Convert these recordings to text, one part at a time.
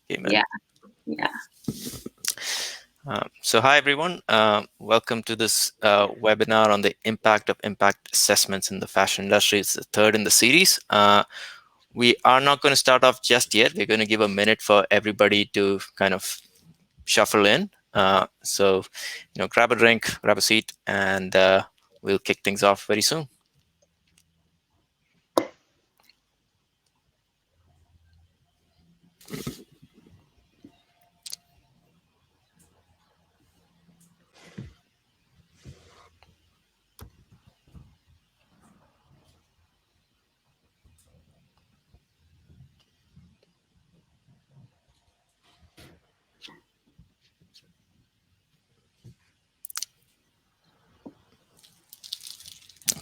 came in. Yeah. So hi, everyone. Welcome to this webinar on the impact of impact assessments in the fashion industry. It's the third in the series. We are not going to start off just yet. We're going to give a minute for everybody to kind of shuffle in. So, grab a drink, grab a seat, and we'll kick things off very soon.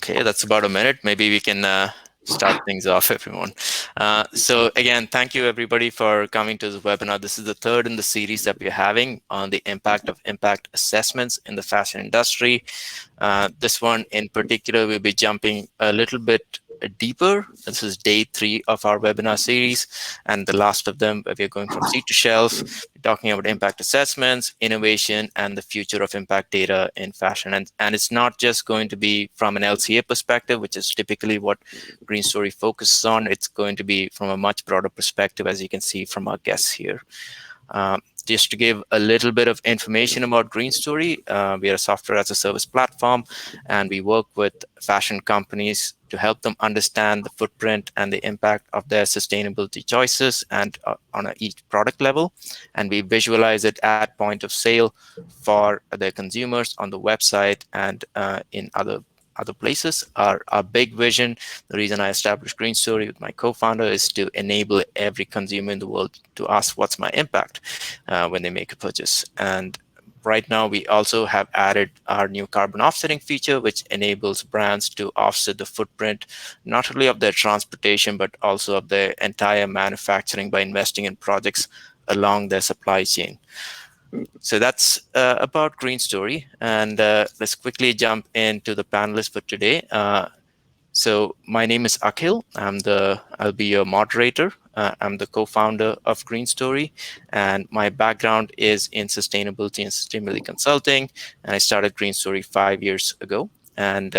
Okay, that's about a minute. Maybe we can start things off, everyone. So again, thank you everybody for coming to this webinar. This is the third in the series that we're having on the impact of impact assessments in the fashion industry. This one in particular, we'll be jumping a little bit deeper. This is day 3 of our webinar series, and the last of them, we're going from seed to shelf. We're talking about impact assessments, innovation, and the future of impact data in fashion. And it's not just going to be from an LCA perspective, which is typically what Green Story focuses on. It's going to be from a much broader perspective, as you can see from our guests here. Just to give a little bit of information about Green Story, we are a software as a service platform, and we work with fashion companies to help them understand the footprint and the impact of their sustainability choices and on each product level. And we visualize it at point of sale for their consumers on the website and in other places. Our big vision, the reason I established Green Story with my co-founder, is to enable every consumer in the world to ask what's my impact when they make a purchase. And right now, we also have added our new carbon offsetting feature, which enables brands to offset the footprint, not only of their transportation, but also of their entire manufacturing by investing in projects along their supply chain. So that's about Green Story. And let's quickly jump into the panelists for today. So my name is Akhil. I'll be your moderator. I'm the co-founder of Green Story, and my background is in sustainability and sustainability consulting. And I started Green Story 5 years ago. And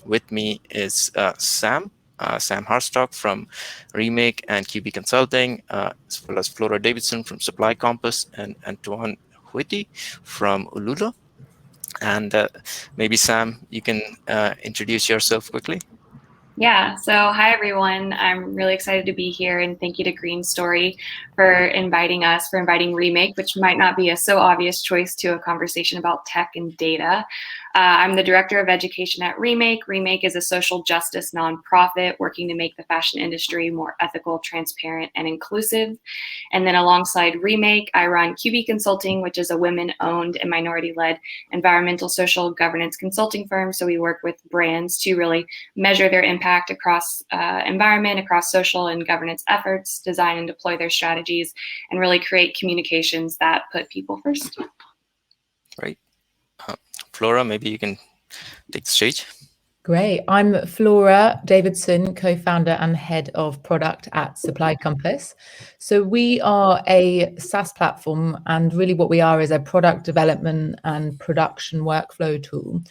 with me is Sam Harstock from Remake and QB Consulting, as well as Flora Davidson from Supply Compass, and Antoine Whitty from LULA. And maybe Sam, you can introduce yourself quickly. Yeah, so hi everyone. I'm really excited to be here, and thank you to Green Story for inviting us, for inviting Remake, which might not be a so obvious choice to a conversation about tech and data. I'm the director of education at Remake. Remake is a social justice nonprofit working to make the fashion industry more ethical, transparent, and inclusive. And then alongside Remake, I run QB Consulting, which is a women-owned and minority-led environmental social governance consulting firm. So we work with brands to really measure their impact across environment, across social and governance efforts, design and deploy their strategies, and really create communications that put people first. Right. Flora, maybe you can take the stage. Great. I'm Flora Davidson, co-founder and head of product at Supply Compass. So we are a SaaS platform, and really what we are is a product development and production workflow tool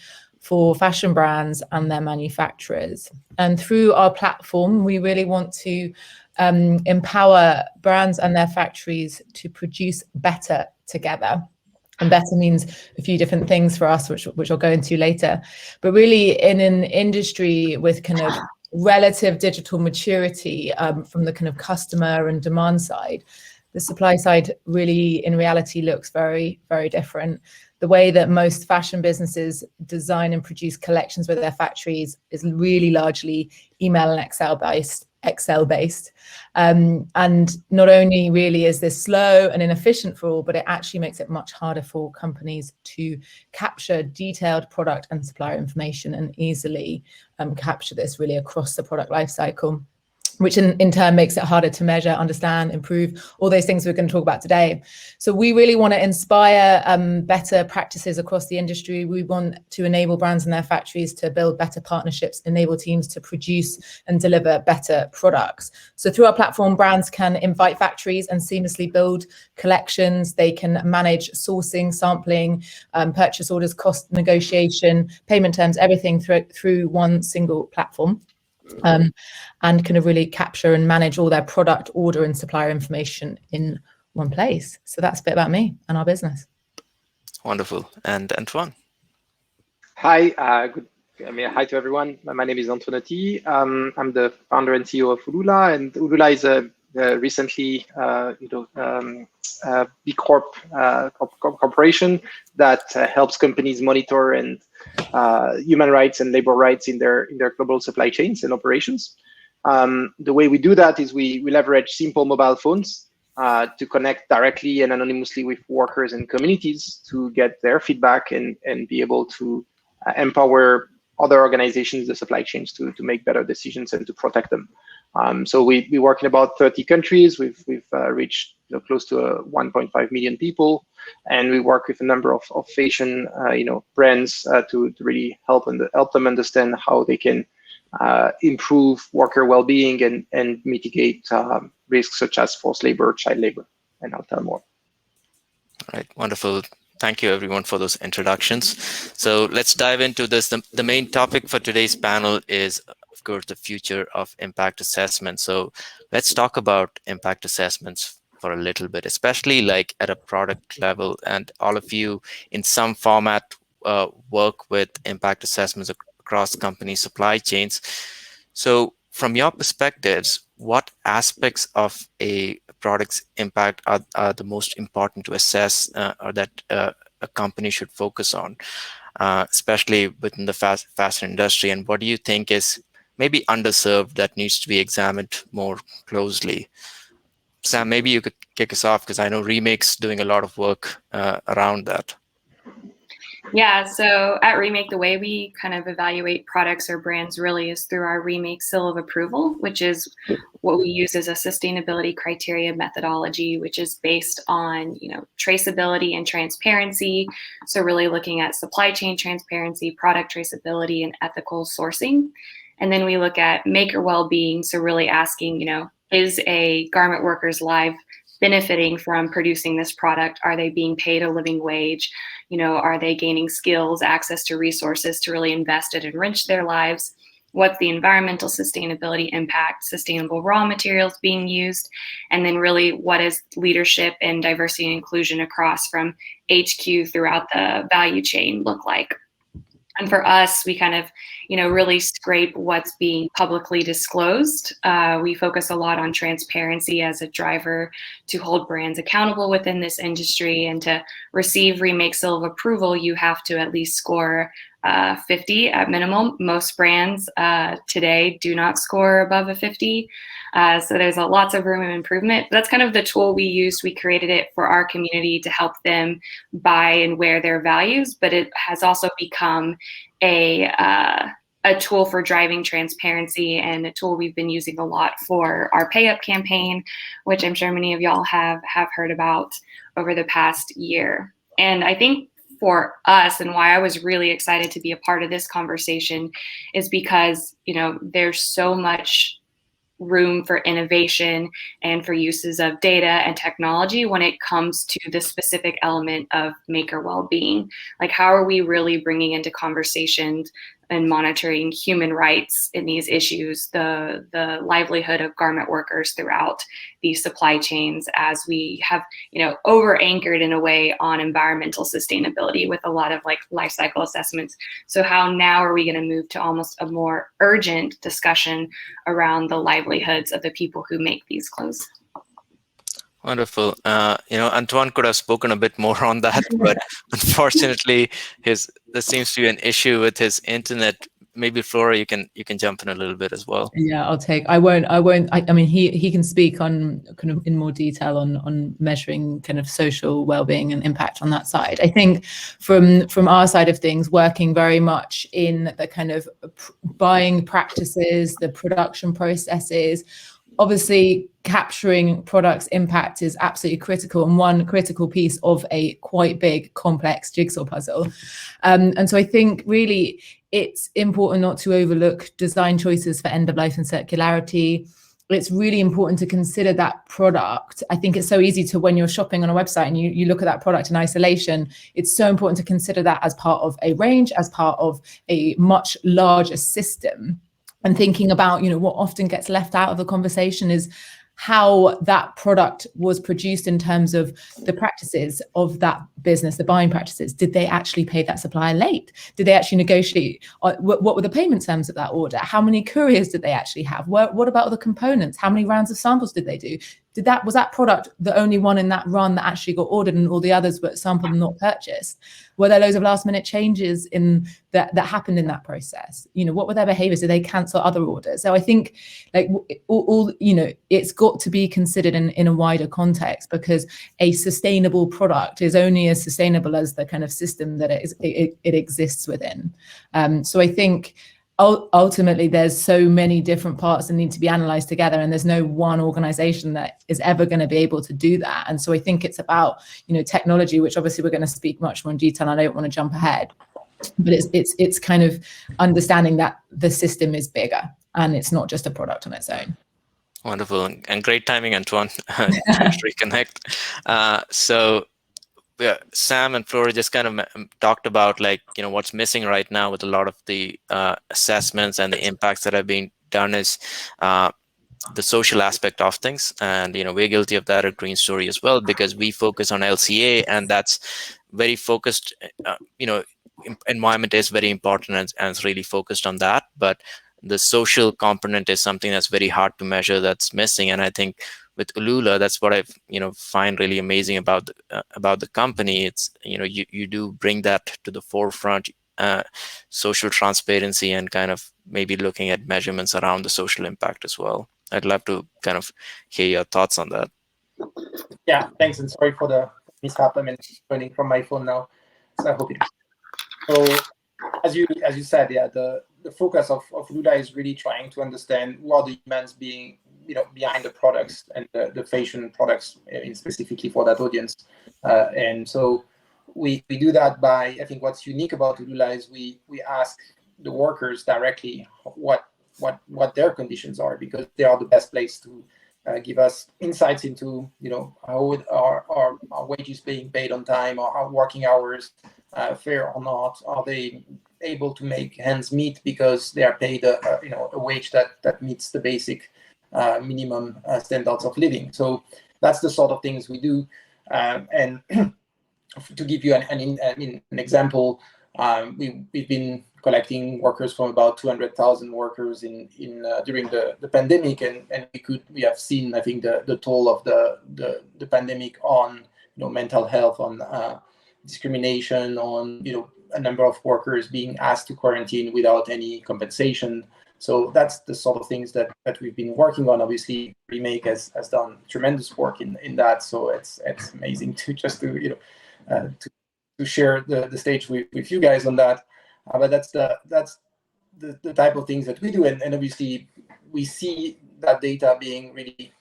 for fashion brands and their manufacturers. And through our platform, we really want to empower brands and their factories to produce better together. And better means a few different things for us, which I'll go into later. But really, in an industry with kind of relative digital maturity from the kind of customer and demand side, the supply side really, in reality, looks very, very different. The way that most fashion businesses design and produce collections with their factories is really largely email and Excel based. And not only really is this slow and inefficient for all, but it actually makes it much harder for companies to capture detailed product and supplier information and easily capture this really across the product lifecycle. which in turn makes it harder to measure, understand, improve, all those things we're going to talk about today. So we really want to inspire better practices across the industry. We want to enable brands in their factories to build better partnerships, enable teams to produce and deliver better products. So through our platform, brands can invite factories and seamlessly build collections. They can manage sourcing, sampling, purchase orders, cost negotiation, payment terms, everything through one single platform. And kind of really capture and manage all their product, order, and supplier information in one place. So that's a bit about me and our business. Wonderful. And Antoine. Hi, hi to everyone. My name is Antonetti. I'm the founder and CEO of LULA, and LULA is a recently B Corp corporation that helps companies monitor and human rights and labor rights in their global supply chains and operations. The way we do that is we leverage simple mobile phones to connect directly and anonymously with workers and communities to get their feedback and be able to empower other organizations, the supply chains, to make better decisions and to protect them. So we work in about 30 countries. We've reached close to 1.5 million people, and we work with a number of fashion brands to really help them understand how they can improve worker well-being and mitigate risks such as forced labor, child labor. And I'll tell more. All right, wonderful. Thank you, everyone, for those introductions. So let's dive into this. The main topic for today's panel is, of course, the future of impact assessment. So let's talk about impact assessments for a little bit, especially like at a product level. And all of you in some format work with impact assessments across company supply chains. So from your perspectives, what aspects of a product's impact are the most important to assess or that a company should focus on, especially within the fashion industry? And what do you think is maybe underserved that needs to be examined more closely? Sam, maybe you could kick us off, because I know Remake's doing a lot of work around that. Yeah, so at Remake, the way we kind of evaluate products or brands really is through our Remake Seal of Approval, which is what we use as a sustainability criteria methodology, which is based on, traceability and transparency. So really looking at supply chain transparency, product traceability, and ethical sourcing. And then we look at maker well-being. So really asking, is a garment worker's life benefiting from producing this product? Are they being paid a living wage? Are they gaining skills, access to resources to really invest and enrich their lives? What's the environmental sustainability impact, sustainable raw materials being used? And then really, what is leadership and diversity and inclusion across from HQ throughout the value chain look like? And for us, we kind of, really scrape what's being publicly disclosed. We focus a lot on transparency as a driver to hold brands accountable within this industry. And to receive Remake Seal of Approval, you have to at least score 50 at minimum. Most brands today do not score above a 50. So there's lots of room of improvement. That's kind of the tool we used. We created it for our community to help them buy and wear their values, but it has also become a tool for driving transparency, and a tool we've been using a lot for our Pay Up campaign, which I'm sure many of y'all have heard about over the past year. And I think for us, and why I was really excited to be a part of this conversation, is because, there's so much room for innovation and for uses of data and technology when it comes to the specific element of maker well-being. Like, how are we really bringing into conversations and monitoring human rights in these issues, the livelihood of garment workers throughout these supply chains, as we have, over anchored in a way on environmental sustainability with a lot of life cycle assessments. So how now are we going to move to almost a more urgent discussion around the livelihoods of the people who make these clothes? Wonderful. Antoine could have spoken a bit more on that, but unfortunately, there seems to be an issue with his internet maybe Flora, you can jump in a little bit as well. Yeah, I won't. I mean, he can speak on kind of in more detail on measuring kind of social well-being and impact on that side. I think from our side of things, working very much in the kind of buying practices, the production processes, obviously capturing products impact is absolutely critical and one critical piece of a quite big complex jigsaw puzzle. And so I think really it's important not to overlook design choices for end of life and circularity. It's really important to consider that product. I think it's so easy to, when you're shopping on a website and you look at that product in isolation, it's so important to consider that as part of a range, as part of a much larger system. And thinking about, what often gets left out of the conversation is how that product was produced in terms of the practices of that business, the buying practices. Did they actually pay that supplier late? Did they actually negotiate? What were the payment terms of that order? How many couriers did they actually have? What about the components? How many rounds of samples did they do? Was that product the only one in that run that actually got ordered and all the others were sampled and not purchased? Were there loads of last minute changes in that happened in that process? What were their behaviors? Did they cancel other orders? So I think it's got to be considered in a wider context, because a sustainable product is only as sustainable as the kind of system that it exists within. So I think ultimately there's so many different parts that need to be analyzed together, and there's no one organization that is ever going to be able to do that. And so I think it's about technology, which obviously we're going to speak much more in detail, and I don't want to jump ahead, but it's kind of understanding that the system is bigger and it's not just a product on its own. Wonderful, and great timing, Antoine, to reconnect. So Sam and Flora just kind of talked about what's missing right now with a lot of the assessments and the impacts that have been done is the social aspect of things. And we're guilty of that at Green Story as well, because we focus on LCA, and that's very focused. Environment is very important, and it's really focused on that. But the social component is something that's very hard to measure, that's missing. And I think with LULA, that's what I find really amazing about the company. It's you do bring that to the forefront, social transparency, and kind of maybe looking at measurements around the social impact as well. I'd love to kind of hear your thoughts on that. Yeah, thanks, and sorry for the mishap. I'm joining from my phone now, so I hope it. So as you said, yeah, the focus of LULA is really trying to understand what the demands being behind the products and the fashion products specifically for that audience. And so we do that by, I think what's unique about LULA is we ask the workers directly what their conditions are, because they are the best place to give us insights into how are wages being paid on time, or are working hours fair or not? Are they able to make ends meet because they are paid a wage that meets the basic minimum standards of living? So that's the sort of things we do. And to give you an example, we've been collecting workers from about 200,000 workers in during the pandemic, and we have seen, I think, the toll of the pandemic on mental health, on discrimination, on a number of workers being asked to quarantine without any compensation. So that's the sort of things that we've been working on. Obviously, Remake has done tremendous work in that. So it's amazing to just to share the stage with you guys on that. But that's the type of things that we do, and obviously we see that data being really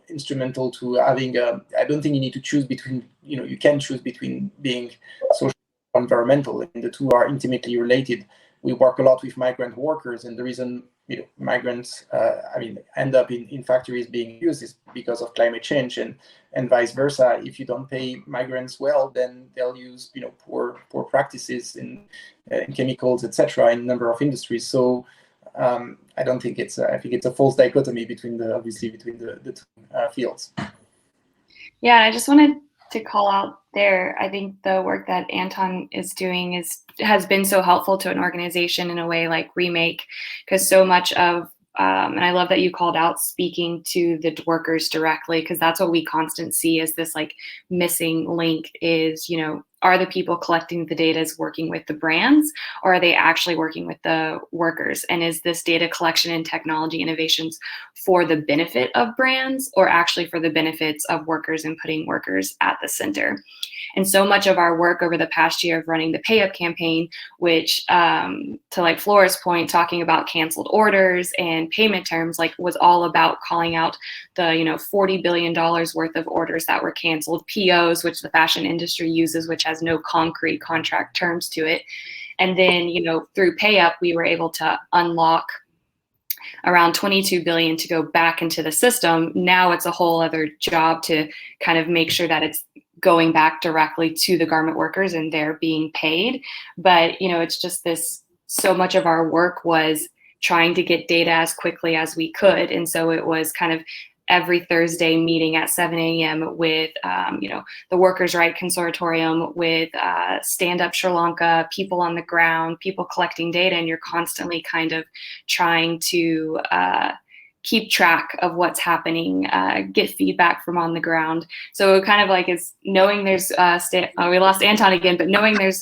instrumental to having. I don't think you need to choose between. You can choose between being social or environmental, and the two are intimately related. We work a lot with migrant workers, and the reason migrants end up in factories being used is because of climate change, and vice versa. If you don't pay migrants well, then they'll use poor practices in chemicals, etc., in a number of industries. So I don't think it's I think it's a false dichotomy between the two fields. Yeah, I just wanted to call out there, I think the work that Anton is doing has been so helpful to an organization in a way like Remake, because so much of and I love that you called out speaking to the workers directly, because that's what we constantly see as this like missing link is, are the people collecting the data working with the brands, or are they actually working with the workers? And is this data collection and technology innovations for the benefit of brands, or actually for the benefits of workers and putting workers at the center? And so much of our work over the past year of running the Pay Up campaign, which to like Flora's point, talking about canceled orders and payment terms, like was all about calling out the $40 billion worth of orders that were canceled, POs, which the fashion industry uses, which has no concrete contract terms to it. And then, through Pay Up, we were able to unlock around 22 billion to go back into the system. Now it's a whole other job to kind of make sure that it's going back directly to the garment workers and they're being paid. But, it's just this, so much of our work was trying to get data as quickly as we could. And so it was kind of every Thursday meeting at 7 a.m. with, the Workers' Right Consortium, with Stand Up Sri Lanka, people on the ground, people collecting data, and you're constantly kind of trying to keep track of what's happening, get feedback from on the ground. So it kind of like is knowing there's, we lost Anton again, but knowing there's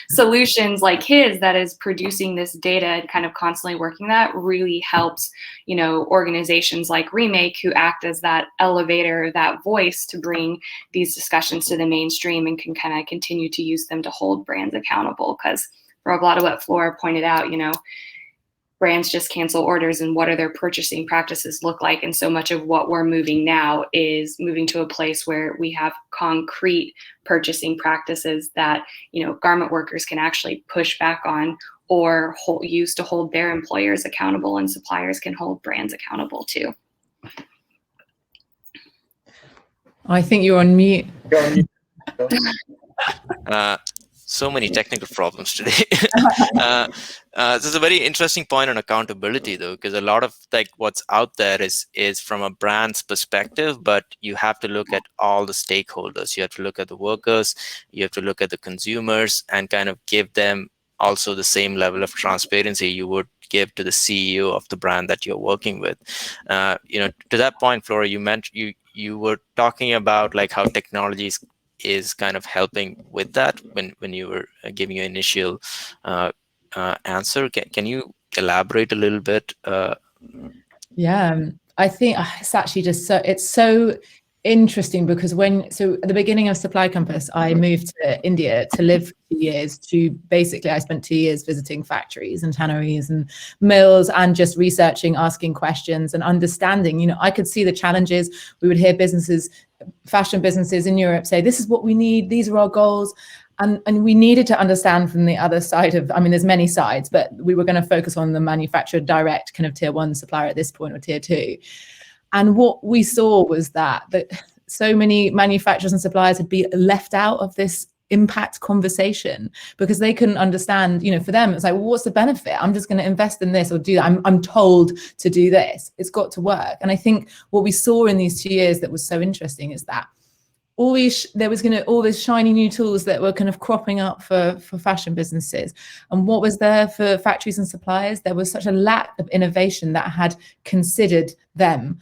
solutions like his that is producing this data and kind of constantly working that really helps, organizations like Remake, who act as that elevator, that voice to bring these discussions to the mainstream and can kind of continue to use them to hold brands accountable. Because for a lot of what Flora pointed out, brands just cancel orders, and what are their purchasing practices look like? And so much of what we're moving now is moving to a place where we have concrete purchasing practices that, garment workers can actually push back on or use to hold their employers accountable, and suppliers can hold brands accountable too. I think you're on mute. So many technical problems today. This is a very interesting point on accountability, though, because a lot of like what's out there is from a brand's perspective, but you have to look at all the stakeholders. You have to look at the workers, you have to look at the consumers, and kind of give them also the same level of transparency you would give to the CEO of the brand that you're working with. To that point, Flora, you were talking about like how technology is kind of helping with that when you were giving your initial answer. Can you elaborate a little bit? Yeah, I think it's actually just it's so interesting because at the beginning of Supply Compass, I moved to India to live for 2 years. I spent 2 years visiting factories and tanneries and mills and just researching, asking questions and understanding. I could see the challenges. We would hear fashion businesses in Europe say, this is what we need, these are our goals. And we needed to understand from the other side of, there's many sides, but we were going to focus on the manufacturer direct kind of tier 1 supplier at this point, or tier 2. And what we saw was that so many manufacturers and suppliers had been left out of this impact conversation because they couldn't understand, for them, it's like, well, what's the benefit? I'm just going to invest in this or do that. I'm told to do this. It's got to work. And I think what we saw in these 2 years that was so interesting is that all these shiny new tools that were kind of cropping up for fashion businesses. And what was there for factories and suppliers? There was such a lack of innovation that had considered them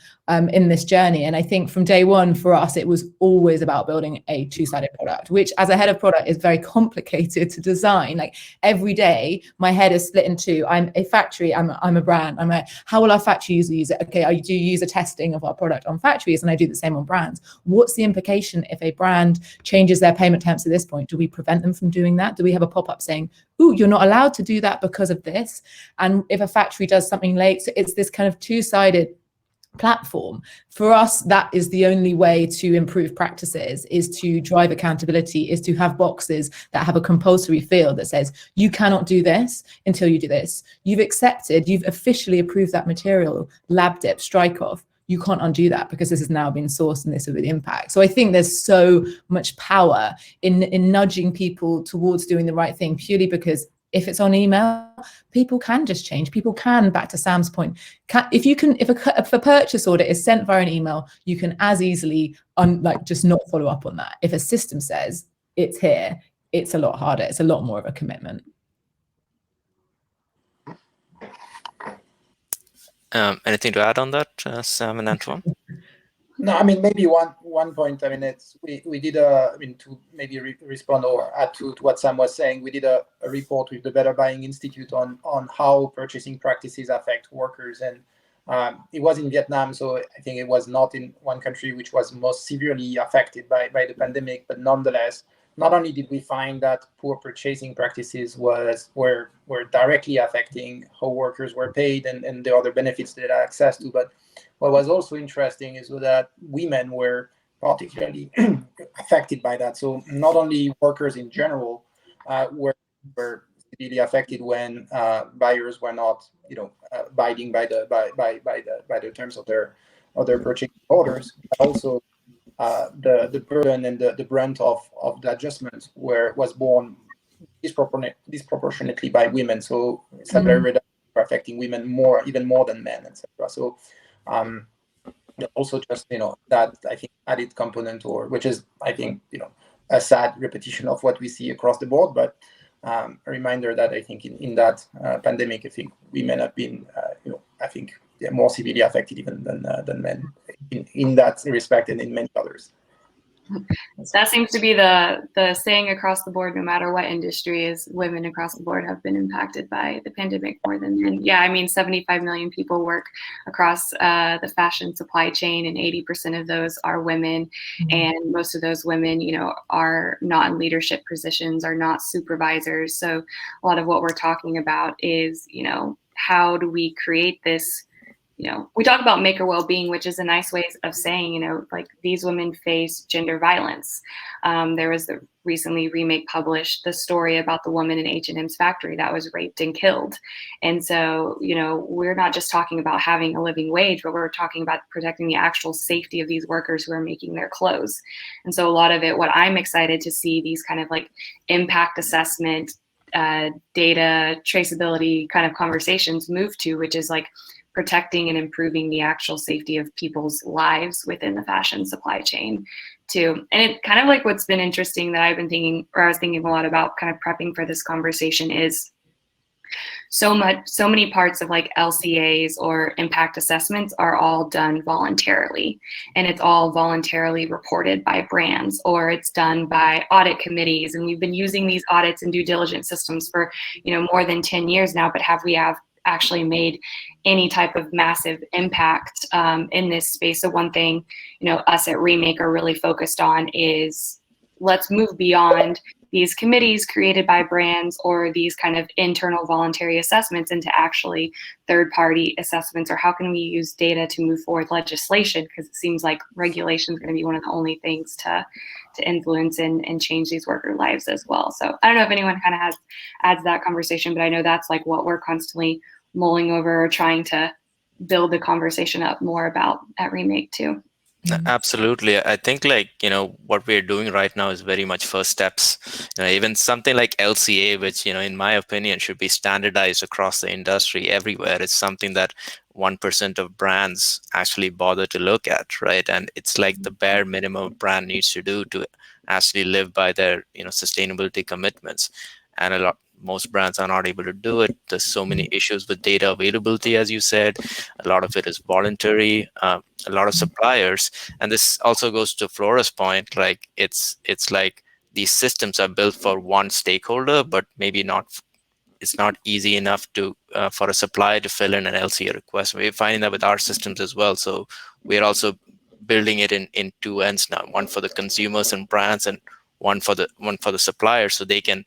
in this journey. And I think from day one for us, it was always about building a two-sided product, which as a head of product is very complicated to design. Like every day, my head is split in two. I'm a factory, I'm a brand. I'm like, how will our factories use it? Okay, I do user testing of our product on factories and I do the same on brands. What's the implication if a brand changes their payment terms to this point? Do we prevent them from doing that? Do we have a pop-up saying, ooh, you're not allowed to do that because of this? And if a factory does something late, so it's this kind of two-sided platform. For us, that is the only way to improve practices, is to drive accountability, is to have boxes that have a compulsory field that says, you cannot do this until you do this. You've officially approved that material, lab dip, strike off. You can't undo that because this has now been sourced and this is the impact. So I think there's so much power in nudging people towards doing the right thing, purely because if it's on email, people can just change. People can, back to Sam's point, if a purchase order is sent via an email, you can as easily just not follow up on that. If a system says it's here, it's a lot harder. It's a lot more of a commitment. Anything to add on that, Sam and Antoine? No, I mean, maybe one point. I mean, we did I mean, to maybe respond or add to what Sam was saying, we did a report with the Better Buying Institute on how purchasing practices affect workers, and it was in Vietnam, so I think it was not in one country which was most severely affected by the pandemic, but nonetheless, not only did we find that poor purchasing practices were directly affecting how workers were paid and the other benefits they had access to, but what was also interesting is that women were particularly affected by that. So not only workers in general were severely affected when buyers were not, abiding by the terms of their purchase orders, but also the burden and the brunt of the adjustments was borne disproportionately by women. So salary reduction were affecting women even more than men, etc. So also just that I think added component, or which is I think a sad repetition of what we see across the board, but a reminder that I think in that pandemic, I think women have been I think more severely affected even than men in that respect and in many others. That seems to be the saying across the board, no matter what industry, is women across the board have been impacted by the pandemic more than men. Yeah, I mean, 75 million people work across the fashion supply chain, and 80% of those are women. And most of those women, are not in leadership positions, are not supervisors. So a lot of what we're talking about is, how do we create this? We talk about maker well-being, which is a nice way of saying, like these women face gender violence. There was the recently Remake published the story about the woman in H&M's factory that was raped and killed. And so, we're not just talking about having a living wage, but we're talking about protecting the actual safety of these workers who are making their clothes. And so a lot of it, what I'm excited to see these kind of like impact assessment, data traceability kind of conversations move to, which is like protecting and improving the actual safety of people's lives within the fashion supply chain too. And it kind of like what's been interesting that I was thinking a lot about kind of prepping for this conversation is so many parts of like LCAs or impact assessments are all done voluntarily, and it's all voluntarily reported by brands, or it's done by audit committees. And we've been using these audits and due diligence systems for, more than 10 years now, but have we actually made any type of massive impact in this space? So one thing, us at Remake are really focused on is let's move beyond these committees created by brands or these kind of internal voluntary assessments into actually third-party assessments, or how can we use data to move forward legislation? Because it seems like regulation is going to be one of the only things to influence and change these worker lives as well. So I don't know if anyone kind of adds that conversation, but I know that's like what we're constantly mulling over, or trying to build the conversation up more about at Remake too. Absolutely. I think what we're doing right now is very much first steps. Even something like LCA, which, in my opinion, should be standardized across the industry everywhere. It's something that 1% of brands actually bother to look at, right? And it's like the bare minimum a brand needs to do to actually live by their, sustainability commitments. And most brands are not able to do it. There's so many issues with data availability, as you said. A lot of it is voluntary. A lot of suppliers, and this also goes to Flora's point. Like it's like these systems are built for one stakeholder, but maybe not. It's not easy enough to for a supplier to fill in an LCA request. We're finding that with our systems as well. So we're also building it in two ends now: one for the consumers and brands, and one for the suppliers, so they can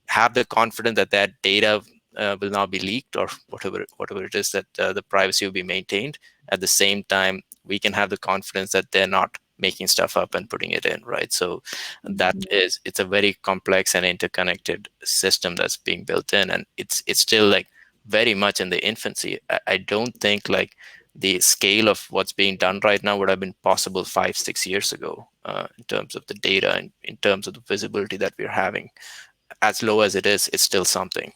have the confidence that that data will not be leaked, or whatever it is, that the privacy will be maintained. At the same time, we can have the confidence that they're not making stuff up and putting it in, right? So it's a very complex and interconnected system that's being built in, and it's still like very much in the infancy. I don't think like the scale of what's being done right now would have been possible 5-6 years ago in terms of the data and in terms of the visibility that we're having. As low as it is, it's still something.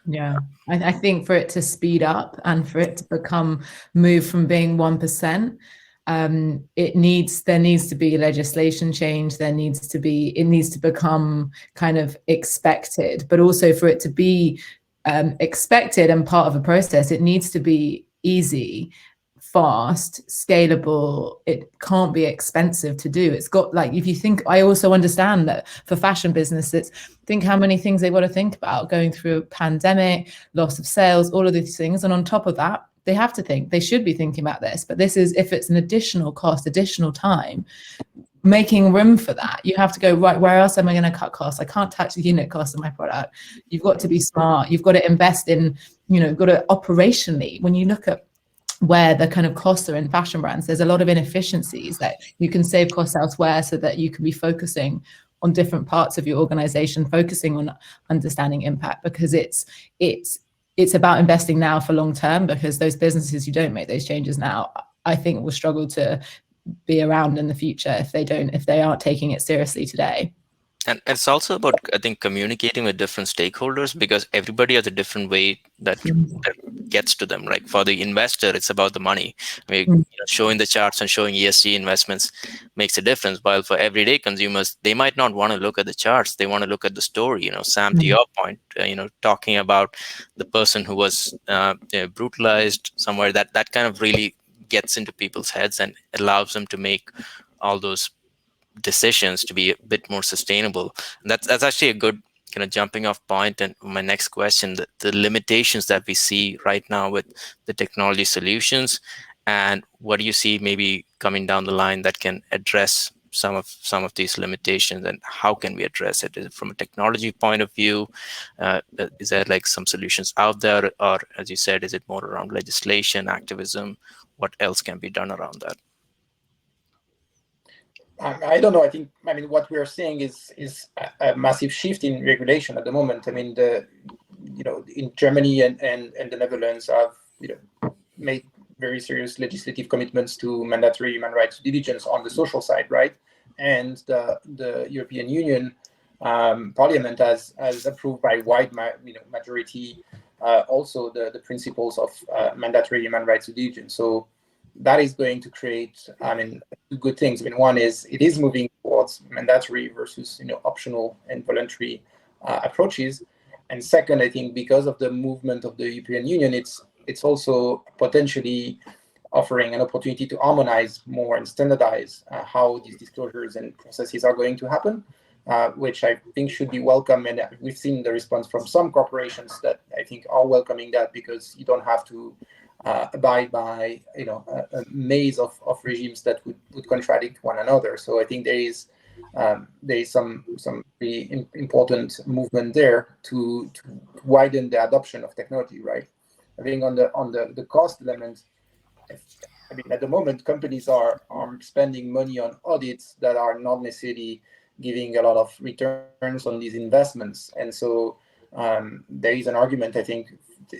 Yeah, I think for it to speed up and for it to move from being 1%, there needs to be legislation change. It needs to become kind of expected, but also for it to be expected and part of a process, it needs to be easy fast, scalable. It can't be expensive to do. It's got, like, if you think, I also understand that for fashion businesses, think how many things they've got to think about, going through a pandemic, loss of sales, all of these things. And on top of that, they have to think, they should be thinking about this. But this is, if it's an additional cost, additional time, making room for that, you have to go, right, where else am I going to cut costs? I can't touch the unit cost of my product. You've got to be smart. You've got to invest in, you've got to operationally, when you look at where the kind of costs are in fashion brands, there's a lot of inefficiencies that you can save costs elsewhere so that you can be focusing on different parts of your organization, focusing on understanding impact, because it's about investing now for long term, because those businesses who don't make those changes now, I think will struggle to be around in the future if they aren't taking it seriously today. And it's also about, I think, communicating with different stakeholders, because everybody has a different way that gets to them. Like for the investor, it's about the money. I mean, showing the charts and showing ESG investments makes a difference. While for everyday consumers, they might not want to look at the charts. They want to look at the story. Sam, to your point, talking about the person who was brutalized somewhere, that kind of really gets into people's heads and allows them to make all those decisions to be a bit more sustainable. And that's actually a good kind of jumping off point. And my next question, the limitations that we see right now with the technology solutions, and what do you see maybe coming down the line that can address some of these limitations, and how can we address it? Is it from a technology point of view? Is there like some solutions out there, or as you said, is it more around legislation, activism? What else can be done around that? I don't know. I mean, what we are seeing is a massive shift in regulation at the moment. I mean, in Germany and the Netherlands have made very serious legislative commitments to mandatory human rights due diligence on the social side, right? And the European Union Parliament has approved by wide majority also the principles of mandatory human rights due diligence. So that is going to create, two good things. One is it is moving towards mandatory versus optional and voluntary approaches. And second, I think because of the movement of the European Union, it's also potentially offering an opportunity to harmonize more and standardize how these disclosures and processes are going to happen, which I think should be welcome. And we've seen the response from some corporations that I think are welcoming that, because you don't have to abide by a maze of regimes that would contradict one another. So I think there is some really important movement there to widen the adoption of technology, right? I think on the cost element, at the moment companies are spending money on audits that are not necessarily giving a lot of returns on these investments, and so there is an argument. I think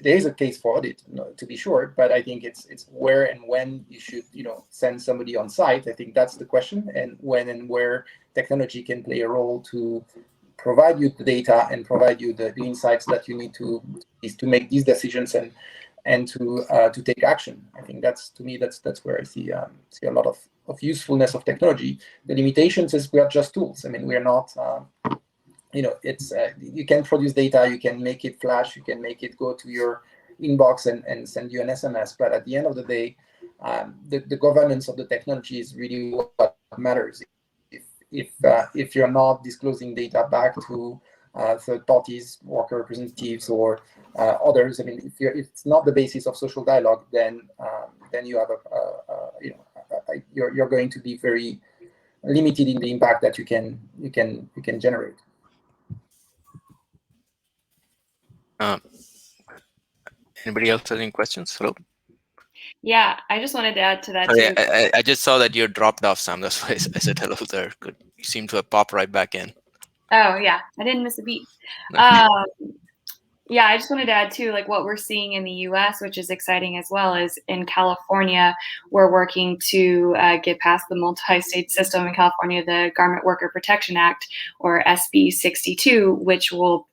there is a case for audit, to be sure, but I think it's where and when you should send somebody on site. I think that's the question, and when and where technology can play a role to provide you the data and provide you the insights that you need to make these decisions and to take action. I think that's where I see a lot of usefulness of technology. The limitations is we are just tools. We are not. It's you can produce data, you can make it flash, you can make it go to your inbox and send you an SMS. But at the end of the day, the governance of the technology is really what matters. If you're not disclosing data back to third parties, worker representatives, or others, if it's not the basis of social dialogue, then you have you're going to be very limited in the impact that you can generate. Anybody else have any questions? Hello? Yeah, I just wanted to add to that Sorry, too. I just saw that you dropped off, Sam. That's why I said hello there. Good. You seem to have popped right back in. Oh yeah, I didn't miss a beat. Yeah, I just wanted to add too, like what we're seeing in the U.S., which is exciting as well, is in California, we're working to get past the multi-state system in California, the Garment Worker Protection Act, or SB 62, which will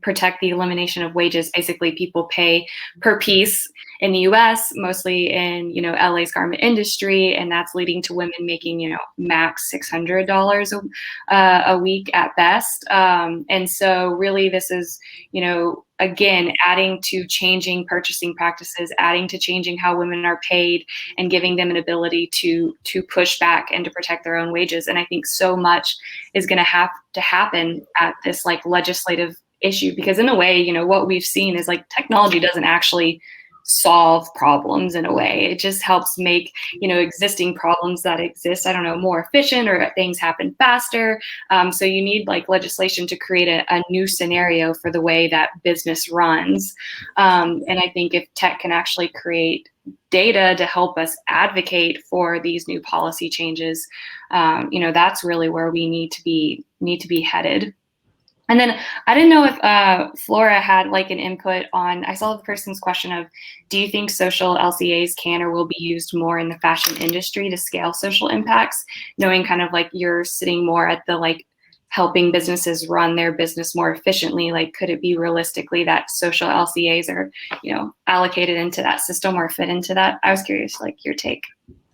protect the elimination of wages. Basically, people pay per piece in the U.S., mostly in LA's garment industry, and that's leading to women making max $600 a week at best. And so, really, this is again, adding to changing purchasing practices, adding to changing how women are paid, and giving them an ability to push back and to protect their own wages. And I think so much is going to have to happen at this like legislative issue, because in a way, you know, what we've seen is like technology doesn't actually solve problems in a way. It just helps make, you know, existing problems that exist, I don't know, more efficient, or things happen faster. So you need like legislation to create a new scenario for the way that business runs. And I think if tech can actually create data to help us advocate for these new policy changes, you know, that's really where we need to be headed. And then I didn't know if Flora had like an input on, I saw the person's question of, do you think social LCAs can or will be used more in the fashion industry to scale social impacts, knowing kind of like you're sitting more at the like helping businesses run their business more efficiently? Like, could it be realistically that social LCAs are, you know, allocated into that system or fit into that? I was curious, like your take.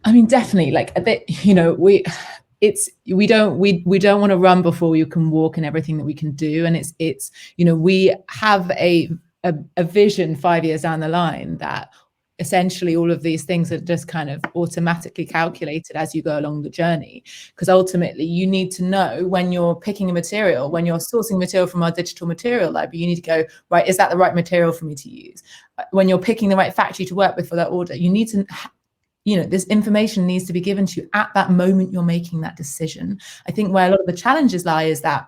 I mean, definitely, like a bit, you know, we don't want to run before you can walk in everything that we can do. And it's you know, we have a vision 5 years down the line that essentially all of these things are just kind of automatically calculated as you go along the journey. Because ultimately you need to know when you're picking a material, when you're sourcing material from our digital material library, you need to go, right, is that the right material for me to use? When you're picking the right factory to work with for that order, you need to, you know, this information needs to be given to you at that moment you're making that decision. I think where a lot of the challenges lie is that,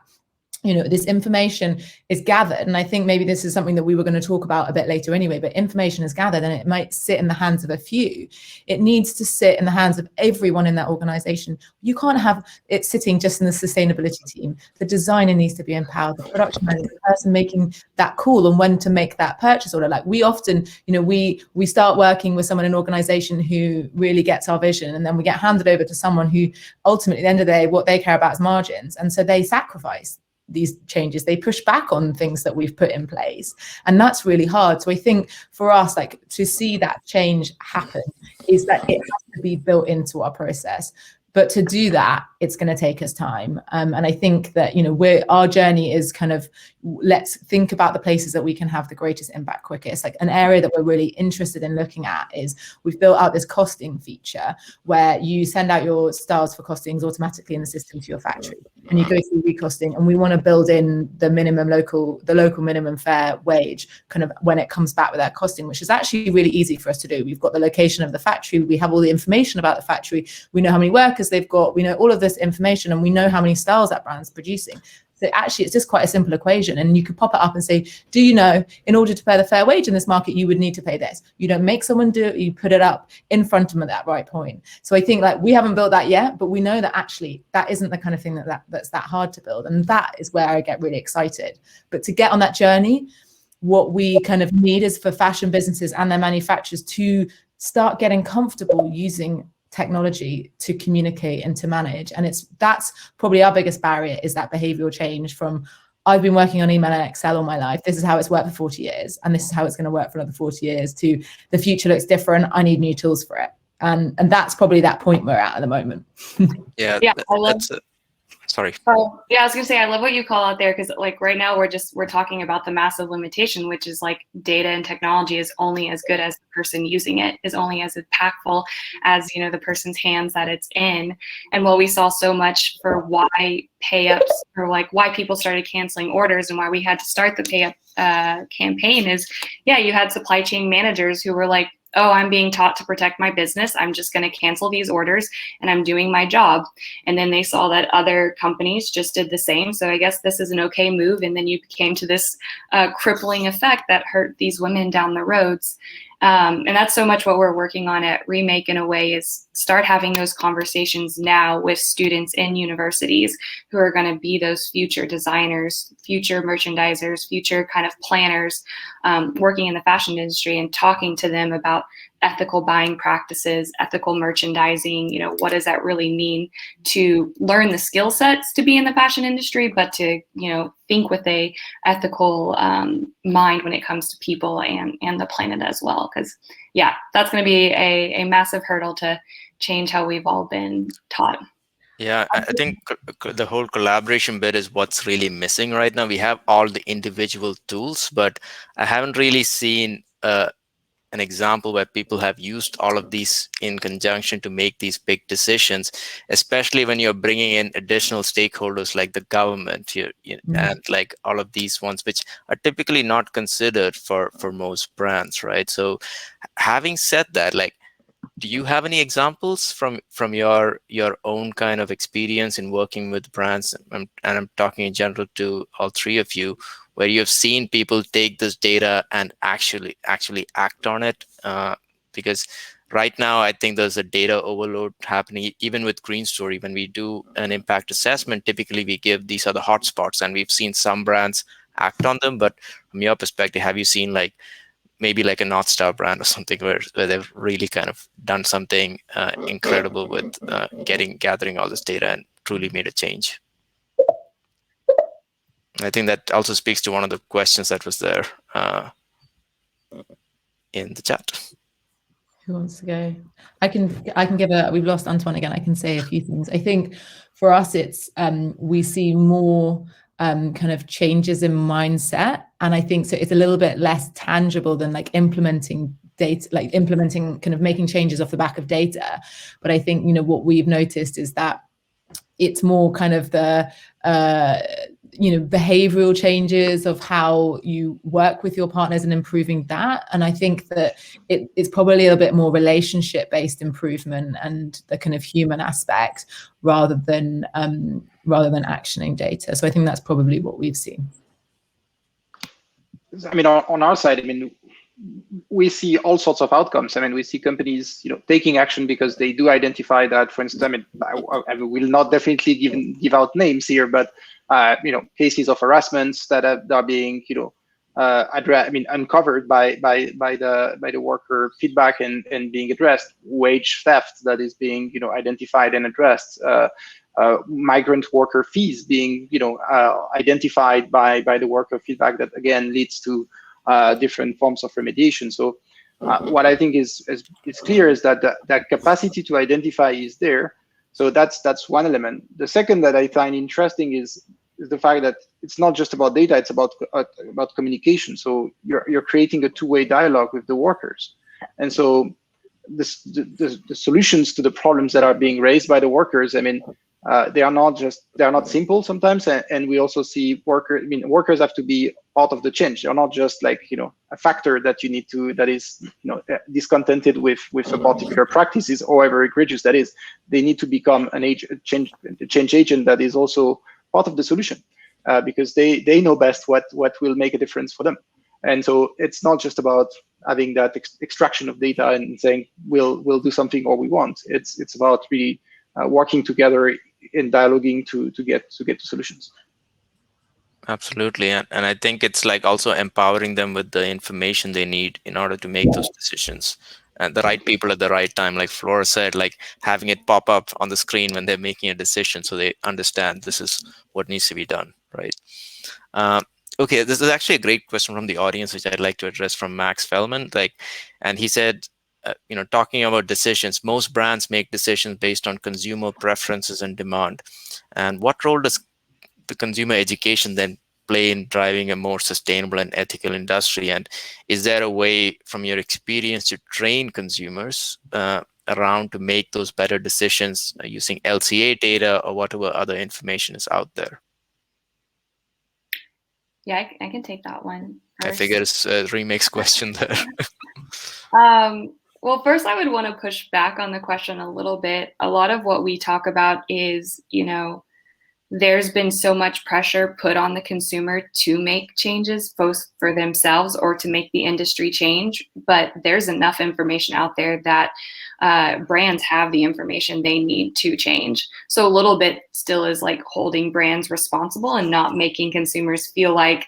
you know, this information is gathered, and I think maybe this is something that we were going to talk about a bit later anyway, but information is gathered and it might sit in the hands of a few. It needs to sit in the hands of everyone in that organization. You can't have it sitting just in the sustainability team. The designer needs to be empowered, the production manager, the person making that call on when to make that purchase order. Like we often, you know, we start working with someone in an organization who really gets our vision, and then we get handed over to someone who ultimately at the end of the day, what they care about is margins. And so they sacrifice these changes, they push back on things that we've put in place, and that's really hard. So I think for us, like, to see that change happen is that it has to be built into our process. But to do that, it's going to take us time. And I think that, you know, our journey is kind of, let's think about the places that we can have the greatest impact quickest. Like an area that we're really interested in looking at is we've built out this costing feature where you send out your styles for costings automatically in the system to your factory, and you go through recosting. And we want to build in the local minimum fair wage kind of when it comes back with that costing, which is actually really easy for us to do. We've got the location of the factory, we have all the information about the factory, we know how many workers they've got, we know all of this information, and we know how many styles that brand's producing. So actually it's just quite a simple equation, and you could pop it up and say, do you know, in order to pay the fair wage in this market, you would need to pay this. You don't make someone do it, you put it up in front of them at that right point. So I think like we haven't built that yet, but we know that actually that isn't the kind of thing that's that hard to build. And that is where I get really excited. But to get on that journey, what we kind of need is for fashion businesses and their manufacturers to start getting comfortable using technology to communicate and to manage. And that's probably our biggest barrier, is that behavioral change from, I've been working on email and Excel all my life, this is how it's worked for 40 years and this is how it's going to work for another 40 years, to the future looks different, I need new tools for it. And that's probably that point we're at the moment. Yeah, sorry. Oh, yeah, I was gonna say, I love what you call out there, because like right now we're talking about the massive limitation, which is like data and technology is only as good as the person using it, is only as impactful as, you know, the person's hands that it's in. And while we saw so much for why pay ups, or like why people started canceling orders and why we had to start the pay up campaign is, yeah, you had supply chain managers who were like, oh, I'm being taught to protect my business, I'm just going to cancel these orders and I'm doing my job. And then they saw that other companies just did the same. So I guess this is an okay move. And then you came to this crippling effect that hurt these women down the roads. And that's so much what we're working on at Remake, in a way, is start having those conversations now with students in universities who are going to be those future designers, future merchandisers, future kind of planners working in the fashion industry, and talking to them about ethical buying practices, ethical merchandising. You know, what does that really mean to learn the skill sets to be in the fashion industry, but to, you know, think with a ethical mind when it comes to people and the planet as well. Because yeah, that's going to be a massive hurdle to change how we've all been taught. Yeah, I think the whole collaboration bit is what's really missing right now. We have all the individual tools, but I haven't really seen an example where people have used all of these in conjunction to make these big decisions, especially when you're bringing in additional stakeholders like the government and like all of these ones, which are typically not considered for most brands, right? So having said that, like, do you have any examples from your own kind of experience in working with brands, and I'm talking in general to all three of you, where you have seen people take this data and actually act on it? Because right now I think there's a data overload happening even with Green Story. When we do an impact assessment, typically we give these are the hotspots, and we've seen some brands act on them. But from your perspective, have you seen like maybe like a North Star brand or something where they've really kind of done something incredible with gathering all this data and truly made a change? I think that also speaks to one of the questions that was there in the chat. Who wants to go? I can give we've lost Antoine again. I can say a few things. I think for us, it's we see more kind of changes in mindset. And I think so it's a little bit less tangible than like implementing data, like implementing kind of making changes off the back of data. But I think, what we've noticed is that it's more kind of the behavioral changes of how you work with your partners and improving that. And I think that it's probably a little bit more relationship based improvement and the kind of human aspect rather than actioning data. So I think that's probably what we've seen. I mean, on our side, I mean, we see all sorts of outcomes. I mean, we see companies, taking action because they do identify that, for instance, I mean, I will not definitely give out names here, but cases of harassments that are being, uncovered by the worker feedback and being addressed, wage theft that is being, identified and addressed, migrant worker fees being, identified by the worker feedback that again leads to different forms of remediation. So what I think is clear is that that capacity to identify is there. So that's one element. The second that I find interesting is the fact that it's not just about data; it's about communication. So you're creating a two-way dialogue with the workers, and so the solutions to the problems that are being raised by the workers, I mean, they are not simple sometimes, and we also see workers have to be part of the change. They're not just like a factor that you need to that is discontented with a particular practices, however egregious that is. They need to become a change agent that is also part of the solution, because they know best what will make a difference for them. And so it's not just about having that extraction of data and saying we'll do something or we won't. It's about really working together in dialoguing to get to solutions. Absolutely. And I think it's like also empowering them with the information they need in order to make those decisions, and the right people at the right time, like Flora said, like having it pop up on the screen when they're making a decision so they understand this is what needs to be done, right? Okay, this is actually a great question from the audience, which I'd like to address from Max Fellman. And he said, talking about decisions, most brands make decisions based on consumer preferences and demand. And what role does the consumer education then play in driving a more sustainable and ethical industry? And is there a way, from your experience, to train consumers around to make those better decisions using LCA data or whatever other information is out there? Yeah, I can take that one first. I figure it's a remix question there. Well, first I would want to push back on the question a little bit. A lot of what we talk about is, there's been so much pressure put on the consumer to make changes both for themselves or to make the industry change. But there's enough information out there that brands have the information they need to change. So a little bit still is like holding brands responsible and not making consumers feel like,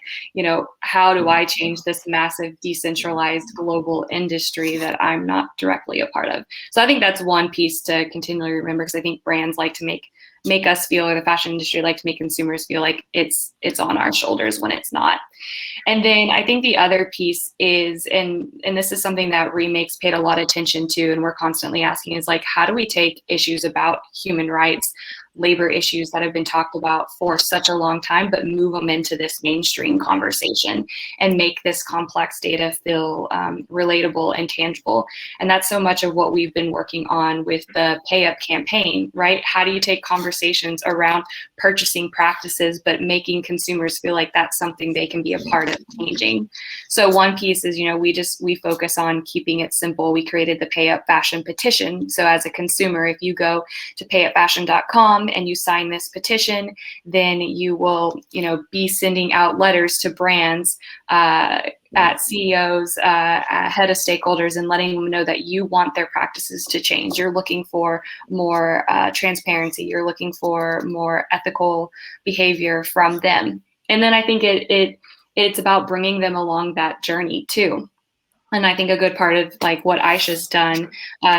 how do I change this massive decentralized global industry that I'm not directly a part of? So I think that's one piece to continually remember, because I think brands like to make us feel, or the fashion industry like to make consumers feel like it's on our shoulders when it's not. And then I think the other piece is, and this is something that Remakes paid a lot of attention to, and we're constantly asking, is like, how do we take issues about human rights labor issues that have been talked about for such a long time, but move them into this mainstream conversation and make this complex data feel relatable and tangible. And that's so much of what we've been working on with the Pay Up campaign, right? How do you take conversations around purchasing practices, but making consumers feel like that's something they can be a part of changing? So one piece is, we focus on keeping it simple. We created the Pay Up Fashion petition. So as a consumer, if you go to payupfashion.com and you sign this petition, then you will, be sending out letters to brands, at CEOs, head of stakeholders, and letting them know that you want their practices to change. You're looking for more transparency. You're looking for more ethical behavior from them. And then I think it's about bringing them along that journey too. And I think a good part of like what Aisha's done,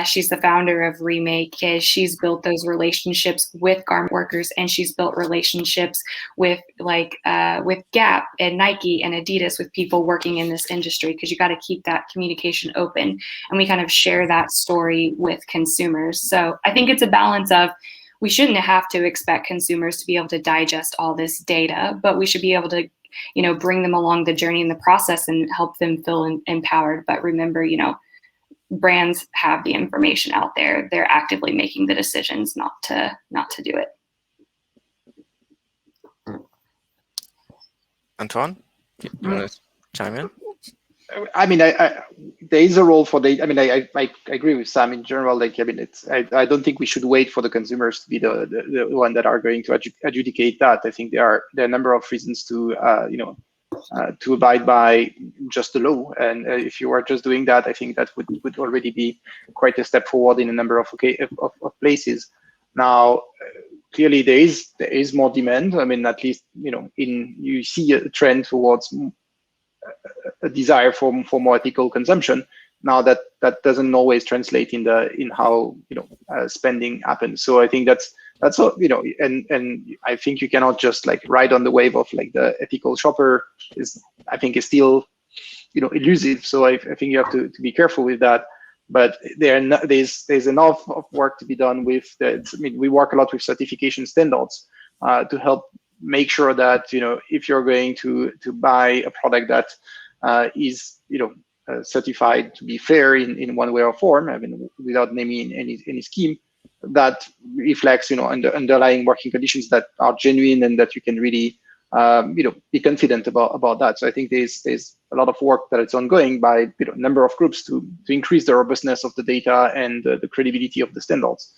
she's the founder of Remake, is she's built those relationships with garment workers, and she's built relationships with with Gap and Nike and Adidas, with people working in this industry, because you got to keep that communication open. And we kind of share that story with consumers. So I think it's a balance of, we shouldn't have to expect consumers to be able to digest all this data, but we should be able to bring them along the journey in the process and help them feel empowered. But remember, brands have the information out there. They're actively making the decisions not to do it. Antoine, do you want to chime in? I mean, there is a role for data. I mean, I agree with Sam in general. Like, I mean, I don't think we should wait for the consumers to be the one that are going to adjudicate that. I think there are a number of reasons to to abide by just the law. And if you are just doing that, I think that would already be quite a step forward in a number of places. Now, clearly there is more demand. I mean, at least you see a trend towards a desire for more ethical consumption. Now that doesn't always translate in how spending happens. So I think that's all, and I think you cannot just like ride on the wave of like the ethical shopper is still elusive. So I think you have to be careful with that. But there's enough of work to be done with that. I mean, we work a lot with certification standards to help make sure that if you're going to buy a product that is certified to be fair in one way or form, I mean, without naming any scheme, that reflects underlying working conditions that are genuine and that you can really be confident about that. So I think there's a lot of work that it's ongoing by a number of groups to increase the robustness of the data and the credibility of the standards,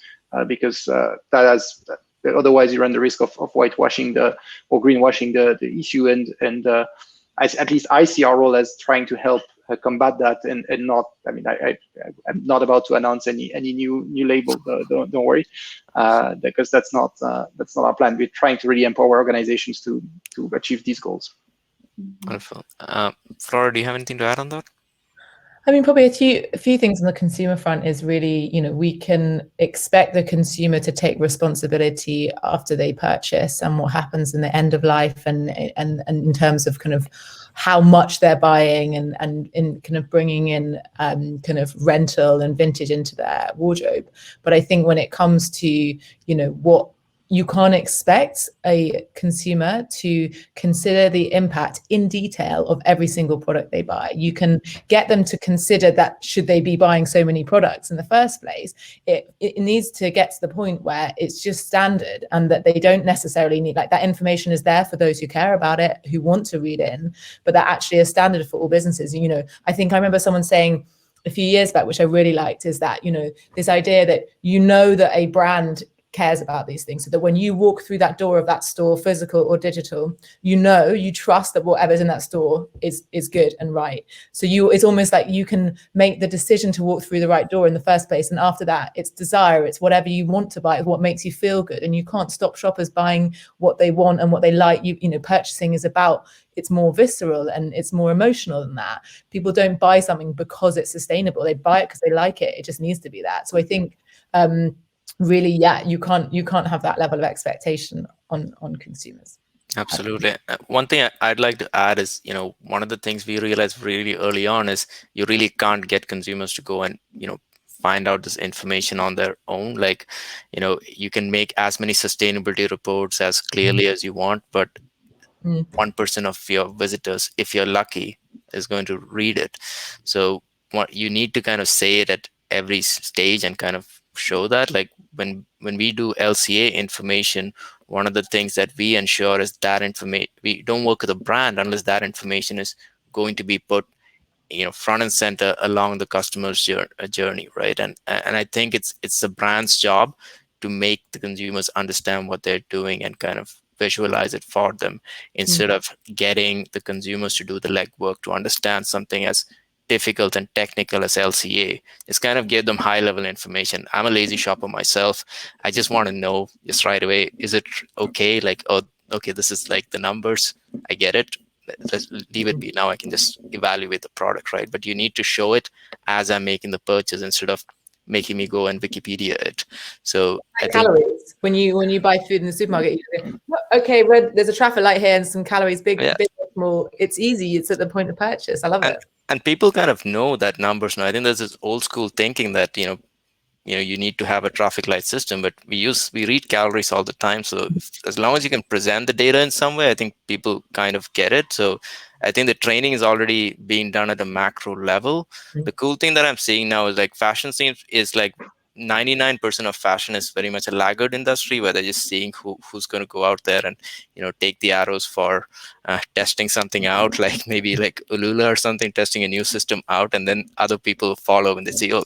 because otherwise you run the risk of whitewashing or greenwashing the issue. And at least I see our role as trying to help combat that, and not. I mean, I'm not about to announce any new label. Don't worry, because that's not our plan. We're trying to really empower organizations to achieve these goals. Wonderful. Flora, do you have anything to add on that? I mean, probably a few things on the consumer front is really, we can expect the consumer to take responsibility after they purchase and what happens in the end of life, and in terms of kind of how much they're buying, and in kind of bringing in kind of rental and vintage into their wardrobe. But I think when it comes to, what you can't expect a consumer to consider the impact in detail of every single product they buy. You can get them to consider that should they be buying so many products in the first place, it needs to get to the point where it's just standard, and that they don't necessarily need, like, that information is there for those who care about it, who want to read in, but that actually is standard for all businesses. I think I remember someone saying a few years back, which I really liked, is that, this idea that that a brand cares about these things, so that when you walk through that door of that store, physical or digital, you trust that whatever's in that store is good and right. So it's almost like you can make the decision to walk through the right door in the first place, and after that it's desire, it's whatever you want to buy, what makes you feel good, and you can't stop shoppers buying what they want and what they like. Purchasing is about, it's more visceral and it's more emotional than that. People don't buy something because it's sustainable, they buy it because they like it. It just needs to be that. So I think really, you can't have that level of expectation on consumers. Absolutely. One thing I'd like to add is, one of the things we realized really early on is you really can't get consumers to go and, find out this information on their own. Like, you can make as many sustainability reports as clearly as you want, but 1% of your visitors, if you're lucky, is going to read it. So what you need to kind of say it at every stage and kind of show that. Like when we do LCA information, one of the things that we ensure is that information, we don't work with a brand unless that information is going to be put front and center along the customer's journey, right? And I think it's the brand's job to make the consumers understand what they're doing and kind of visualize it for them, instead of getting the consumers to do the legwork to understand something as difficult and technical as LCA. Just kind of give them high level information. I'm a lazy shopper myself. I just want to know just right away, is it okay? Like, oh, okay, this is like the numbers. I get it. Let's leave it be. Now I can just evaluate the product, right? But you need to show it as I'm making the purchase instead of making me go and Wikipedia it. So I think calories when you buy food in the supermarket, you go, okay, there's a traffic light here and some calories, big, small. It's easy. It's at the point of purchase. I love it. And people kind of know that numbers now. I think there's this old school thinking that you need to have a traffic light system, but we read calories all the time. So as long as you can present the data in some way, I think people kind of get it. So I think the training is already being done at a macro level. The cool thing that I'm seeing now is like fashion is like 99% of fashion is very much a laggard industry, where they're just seeing who's going to go out there and take the arrows for testing something out, like maybe like LULA or something, testing a new system out, and then other people follow and they say, oh,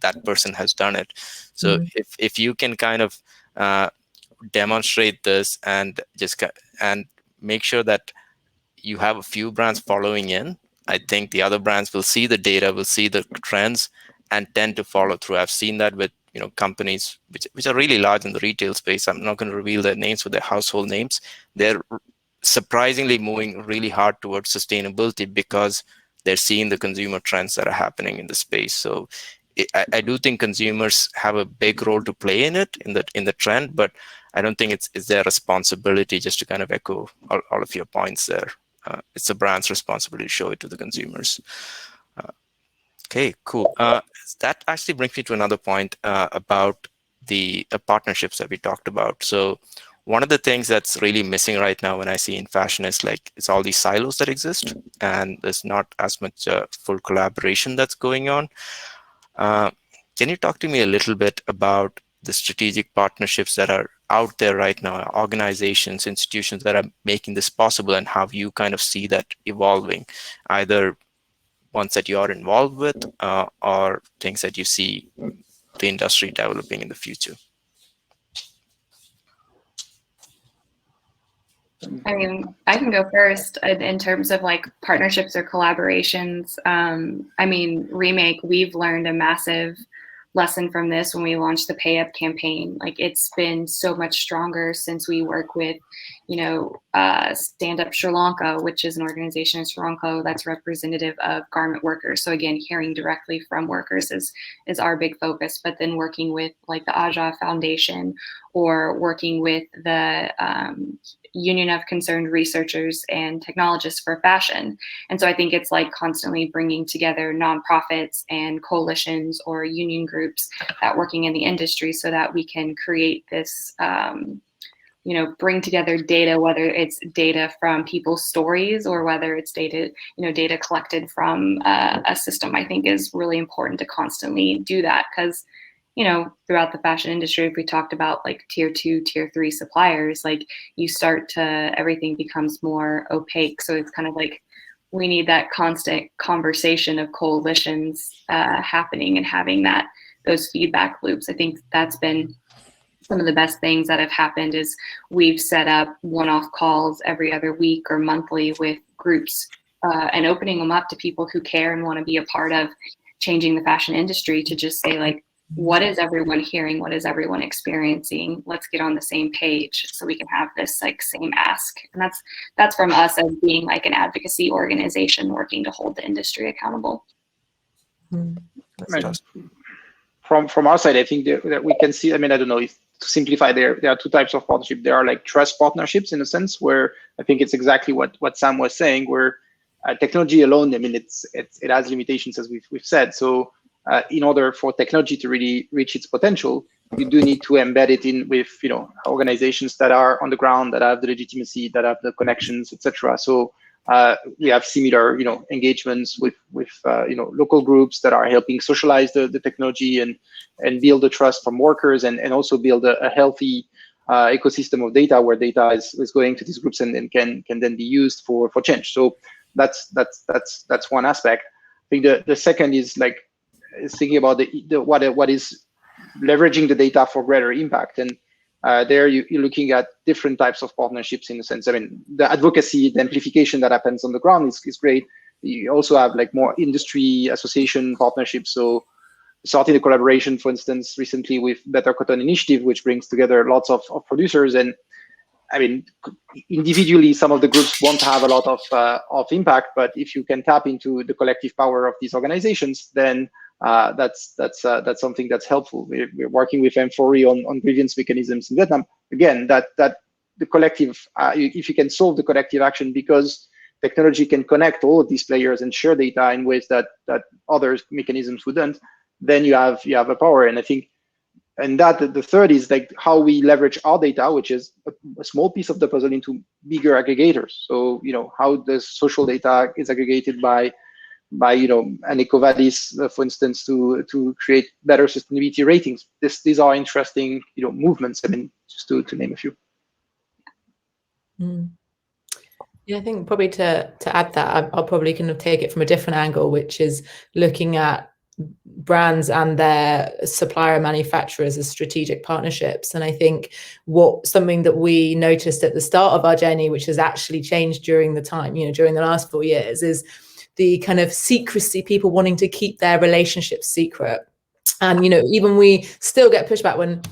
that person has done it. So if you can kind of demonstrate this and make sure that you have a few brands following in, I think the other brands will see the data, will see the trends, and tend to follow through. I've seen that with companies which are really large in the retail space. I'm not going to reveal their names, but their household names. They're surprisingly moving really hard towards sustainability because they're seeing the consumer trends that are happening in the space. So I do think consumers have a big role to play in it, in the trend, but I don't think it's their responsibility, just to kind of echo all of your points there. It's the brand's responsibility to show it to the consumers. Okay, cool. That actually brings me to another point about the partnerships that we talked about. So one of the things that's really missing right now when I see in fashion is like it's all these silos that exist, and there's not as much full collaboration that's going on. Can you talk to me a little bit about the strategic partnerships that are out there right now, organizations, institutions that are making this possible, and how you kind of see that evolving, either ones that you're involved with or things that you see the industry developing in the future? I mean, I can go first in terms of like partnerships or collaborations. I mean, Remake, we've learned a massive lesson from this when we launched the Pay Up campaign. Like, it's been so much stronger since we work with, Stand Up Sri Lanka, which is an organization in Sri Lanka that's representative of garment workers. So again, hearing directly from workers is our big focus, but then working with like the Aja Foundation, or working with the Union of Concerned Researchers and Technologists for Fashion. And so I think it's like constantly bringing together nonprofits and coalitions or union groups that working in the industry so that we can create this, bring together data, whether it's data from people's stories or whether it's data, data collected from a system. I think is really important to constantly do that, because throughout the fashion industry, if we talked about like tier 2, tier 3 suppliers, like everything becomes more opaque. So it's kind of like we need that constant conversation of coalitions happening and having those feedback loops. I think that's been some of the best things that have happened is we've set up one-off calls every other week or monthly with groups and opening them up to people who care and want to be a part of changing the fashion industry, to just say like, what is everyone hearing? What is everyone experiencing? Let's get on the same page so we can have this like same ask. And that's from us as being like an advocacy organization working to hold the industry accountable. Right. From our side, I think that we can see, I don't know if to simplify, there are two types of partnership. There are like trust partnerships in a sense, where I think it's exactly what Sam was saying, where technology alone, it has limitations, as we've said. So in order for technology to really reach its potential, you do need to embed it in with organizations that are on the ground, that have the legitimacy, that have the connections, etc. So we have similar engagements with local groups that are helping socialize the technology and build the trust from workers, and also build a healthy ecosystem of data where data is going to these groups and can then be used for change. So that's one aspect. I think the second is thinking about what is leveraging the data for greater impact. And there you're looking at different types of partnerships, in a sense. I mean, the advocacy, the amplification that happens on the ground is great. You also have more industry association partnerships. So starting a collaboration, for instance, recently with Better Cotton Initiative, which brings together lots of producers. And I mean, individually, some of the groups won't have a lot of impact, but if you can tap into the collective power of these organizations, then that's something that's helpful. We're working with M4E on grievance mechanisms in Vietnam. Again, that the collective, if you can solve the collective action, because technology can connect all of these players and share data in ways that other mechanisms wouldn't, then you have a power. And I think, and that the third is how we leverage our data, which is a small piece of the puzzle, into bigger aggregators. So how the social data is aggregated by an EcoVadis, for instance, to create better sustainability ratings. These are interesting movements. I mean, just to name a few. Yeah, I think probably to add that, I'll probably kind of take it from a different angle, which is looking at brands and their supplier manufacturers as strategic partnerships. And I think something that we noticed at the start of our journey, which has actually changed during the time, during the last 4 years, is the kind of secrecy, people wanting to keep their relationships secret. And even we still get pushback when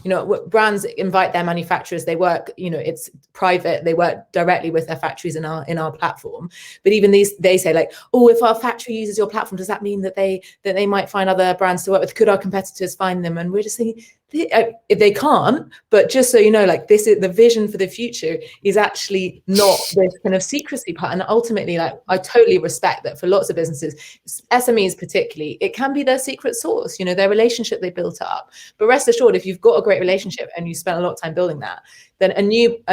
brands invite their manufacturers. They work, it's private. They work directly with their factories in our platform. But even they say oh, if our factory uses your platform, does that mean that they might find other brands to work with? Could our competitors find them? And we're just thinking, if they can't, but just so you know, this is the vision for the future, is actually not this kind of secrecy part. And ultimately, I totally respect that for lots of businesses, SMEs particularly, it can be their secret sauce, their relationship they built up. But rest assured, if you've got a great relationship and you spent a lot of time building that, then a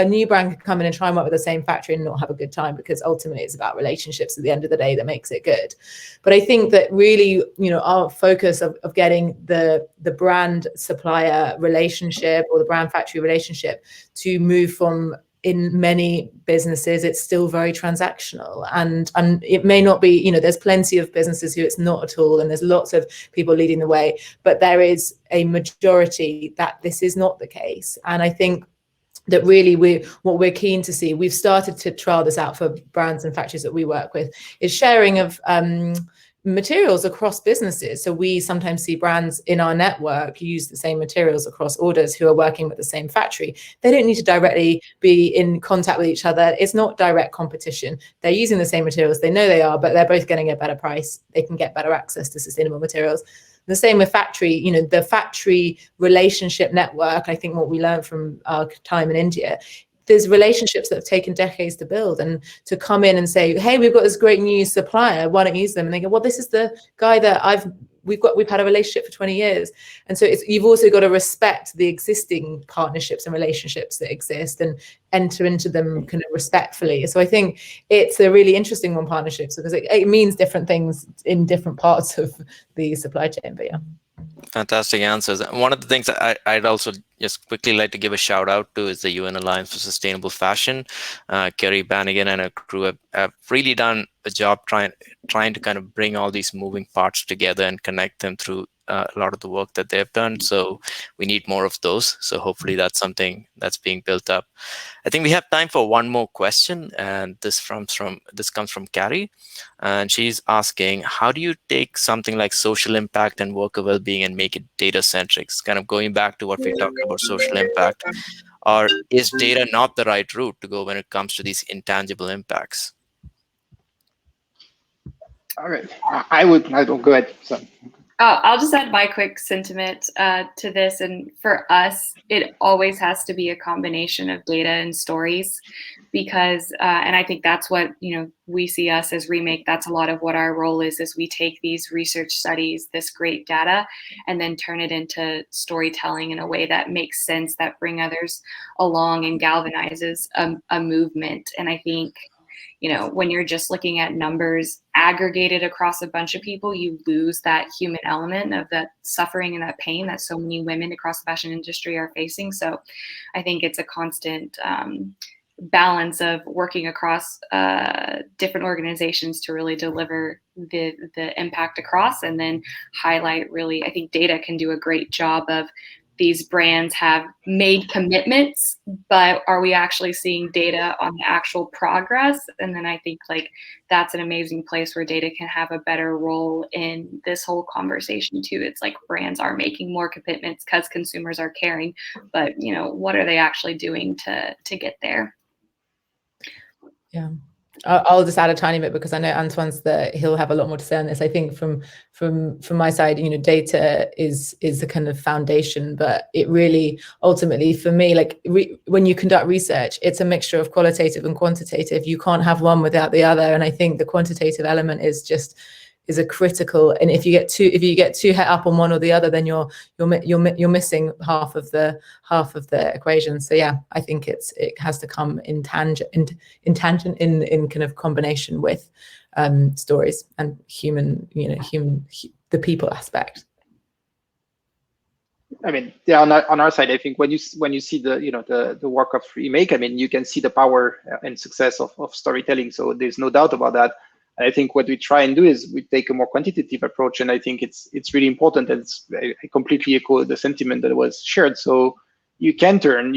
new brand could come in and try and work with the same factory and not have a good time, because ultimately it's about relationships at the end of the day that makes it good. But I think that really, our focus of getting the brand supplier relationship or the brand factory relationship to move from, in many businesses, it's still very transactional, and it may not be, there's plenty of businesses who it's not at all, and there's lots of people leading the way, but there is a majority that this is not the case. And I think that really what we're keen to see, we've started to trial this out for brands and factories that we work with, is sharing of materials across businesses. So we sometimes see brands in our network use the same materials across orders who are working with the same factory. They don't need to directly be in contact with each other. It's not direct competition. They're using the same materials. They know they are, but they're both getting a better price. They can get better access to sustainable materials. The same with factory, the factory relationship network. I think what we learned from our time in India, there's relationships that have taken decades to build, and to come in and say, hey, we've got this great new supplier, why don't you use them? And they go, well, this is the guy that we've had a relationship for 20 years. And so you've also got to respect the existing partnerships and relationships that exist and enter into them kind of respectfully. So I think it's a really interesting one, partnerships, because it means different things in different parts of the supply chain. But yeah. Fantastic answers. One of the things I'd also just quickly like to give a shout out to is the UN Alliance for Sustainable Fashion. Kerry Bannigan and her crew have really done a job trying to kind of bring all these moving parts together and connect them through a lot of the work that they've done. So we need more of those. So hopefully that's something that's being built up. I think we have time for one more question, and this comes from Carrie, and she's asking, how do you take something like social impact and worker well-being and make it data centric? It's kind of going back to what we talked about, social impact, or is data not the right route to go when it comes to these intangible impacts? All right, I don't go ahead. So. Oh, I'll just add my quick sentiment to this. And for us, it always has to be a combination of data and stories, because, and I think that's what, we see us as Remake. That's a lot of what our role is we take these research studies, this great data, and then turn it into storytelling in a way that makes sense, that bring others along and galvanizes a movement. And I think, when you're just looking at numbers aggregated across a bunch of people, you lose that human element of that suffering and that pain that so many women across the fashion industry are facing. So I think it's a constant balance of working across different organizations to really deliver the impact across, and then highlight, really, I think data can do a great job of, these brands have made commitments, but are we actually seeing data on the actual progress? And then I think that's an amazing place where data can have a better role in this whole conversation too. It's like brands are making more commitments because consumers are caring, but what are they actually doing to get there? Yeah. I'll just add a tiny bit, because I know Antoine's he'll have a lot more to say on this. I think from my side, data is the kind of foundation, but it really ultimately, for me, when you conduct research, it's a mixture of qualitative and quantitative. You can't have one without the other. And I think the quantitative element is a critical, and if you get too het up on one or the other, then you're missing half of the equation. So yeah, I think it has to come in tangent in kind of combination with stories and the people aspect. I mean, yeah, on our side, I think when you see the work of Remake, I mean, you can see the power and success of storytelling. So there's no doubt about that. I think what we try and do is we take a more quantitative approach, and I think it's really important. And I completely echo the sentiment that was shared. So you can turn,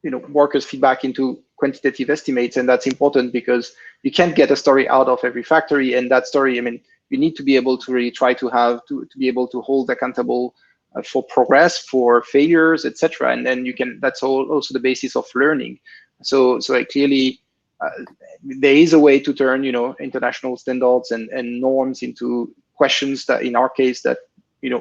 workers' feedback into quantitative estimates, and that's important because you can't get a story out of every factory. And that story, I mean, you need to be able to really try to be able to hold accountable for progress, for failures, etc. And then that's also the basis of learning. So clearly. There is a way to turn, international standards and norms into questions that, in our case, that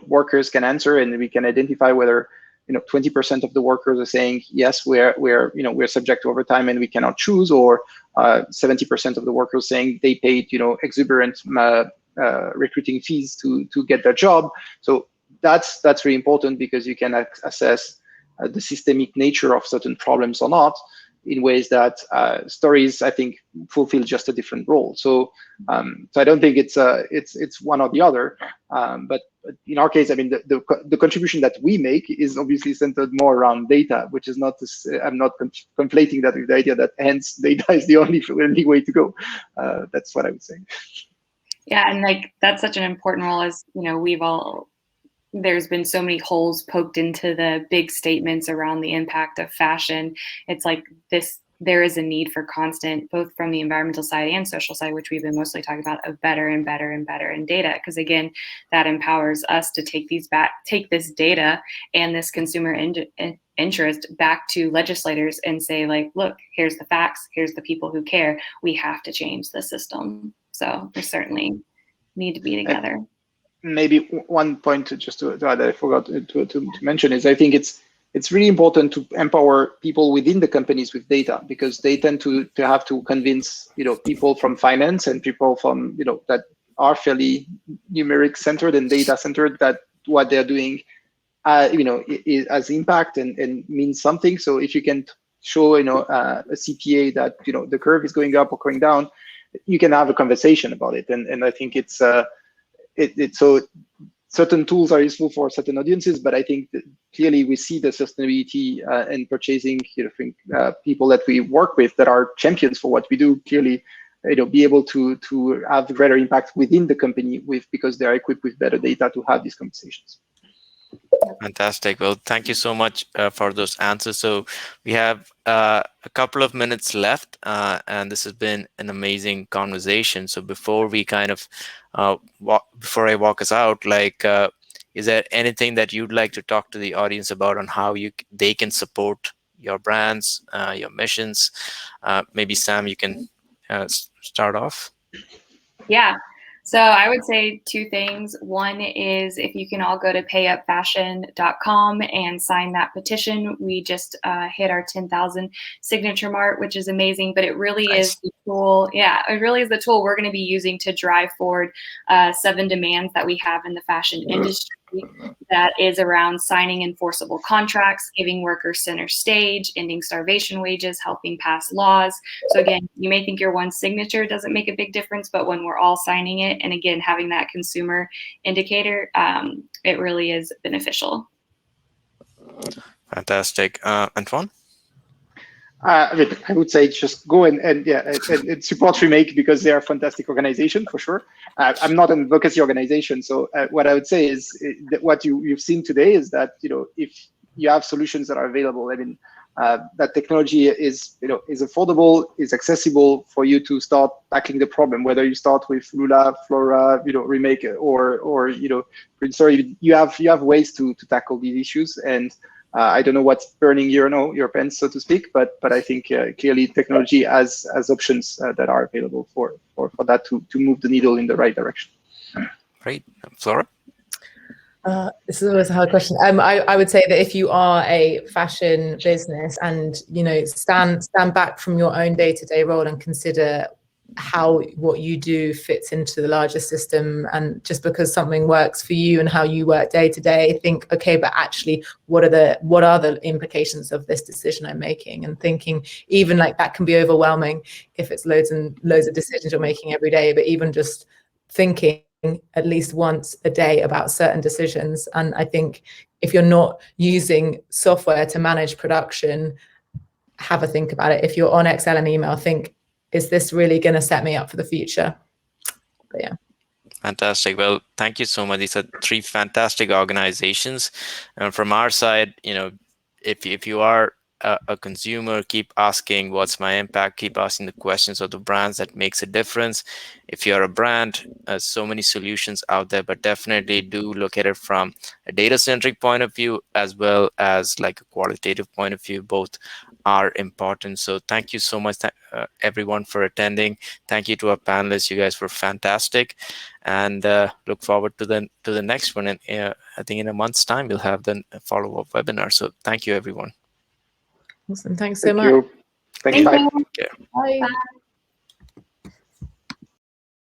workers can answer, and we can identify whether 20% of the workers are saying yes, we're subject to overtime and we cannot choose, or 70% of the workers saying they paid exuberant recruiting fees to get their job. So that's really important, because you can assess the systemic nature of certain problems or not, in ways that stories, I think, fulfill just a different role. So I don't think it's one or the other. But in our case, I mean, the contribution that we make is obviously centered more around data, which is not to say, I'm not conflating that with the idea that hence data is the only way to go. That's what I would say. Yeah, and that's such an important role, as there's been so many holes poked into the big statements around the impact of fashion. It's like there is a need for constant, both from the environmental side and social side, which we've been mostly talking about, of better and better and better in data. Because again, that empowers us to take this data and this consumer interest back to legislators and say, look, here's the facts, here's the people who care. We have to change the system. So we certainly need to be together. Maybe one point to add that I forgot to mention is, I think it's really important to empower people within the companies with data, because they tend to have to convince people from finance and people from that are fairly numeric centered and data centered, that what they're doing has impact and means something. So if you can show a CPA that the curve is going up or going down, you can have a conversation about it. And I think it's so certain tools are useful for certain audiences, but I think that clearly we see the sustainability and purchasing people that we work with that are champions for what we do, clearly be able to have greater impact within the company because they are equipped with better data to have these conversations. Fantastic. Well, thank you so much for those answers. So we have a couple of minutes left, and this has been an amazing conversation. So before we kind of before I walk us out, is there anything that you'd like to talk to the audience about on how they can support your brands, your missions? Maybe Sam, you can start off. Yeah. So I would say two things. One is if you can all go to payupfashion.com and sign that petition. We just hit our 10,000 signature mark, which is amazing, but it really is the tool. Yeah, it really is the tool we're going to be using to drive forward 7 demands that we have in the fashion industry. That is around signing enforceable contracts, giving workers center stage, ending starvation wages, helping pass laws. So again, you may think your one signature doesn't make a big difference, but when we're all signing it, and again, having that consumer indicator, it really is beneficial. Fantastic. Antoine? I would say just go and support Remake because they are a fantastic organization for sure. I'm not an advocacy organization, so what I would say is that what you've seen today is that if you have solutions that are available, I mean that technology is is affordable, is accessible for you to start tackling the problem. Whether you start with LULA, Flora, Remake, or Green Story, you have ways to tackle these issues. And I don't know what's burning your pants, so to speak, but I think clearly technology has options that are available for that to move the needle in the right direction. Great. Flora? This is always a hard question. I would say that if you are a fashion business and stand back from your own day-to-day role and consider how what you do fits into the larger system, and just because something works for you and how you work day to day, think, okay, but actually what are the implications of this decision I'm making? And thinking even like that can be overwhelming if it's loads and loads of decisions you're making every day, but even just thinking at least once a day about certain decisions. And I think if you're not using software to manage production, have a think about it. If you're on Excel and email, think, is this really going to set me up for the future? But yeah. Fantastic. Well, thank you so much. These are 3 fantastic organizations. And from our side, if you are a consumer, keep asking what's my impact, keep asking the questions of the brands that makes a difference. If you're a brand, so many solutions out there, but definitely do look at it from a data-centric point of view as well as like a qualitative point of view. Both are important. So thank you so much, everyone, for attending. Thank you to our panelists. You guys were fantastic, and look forward to the next one. And I think in a month's time we'll have the follow-up webinar. So thank you, everyone. Awesome. Thanks so much. Thanks. Bye. you. Bye. Bye.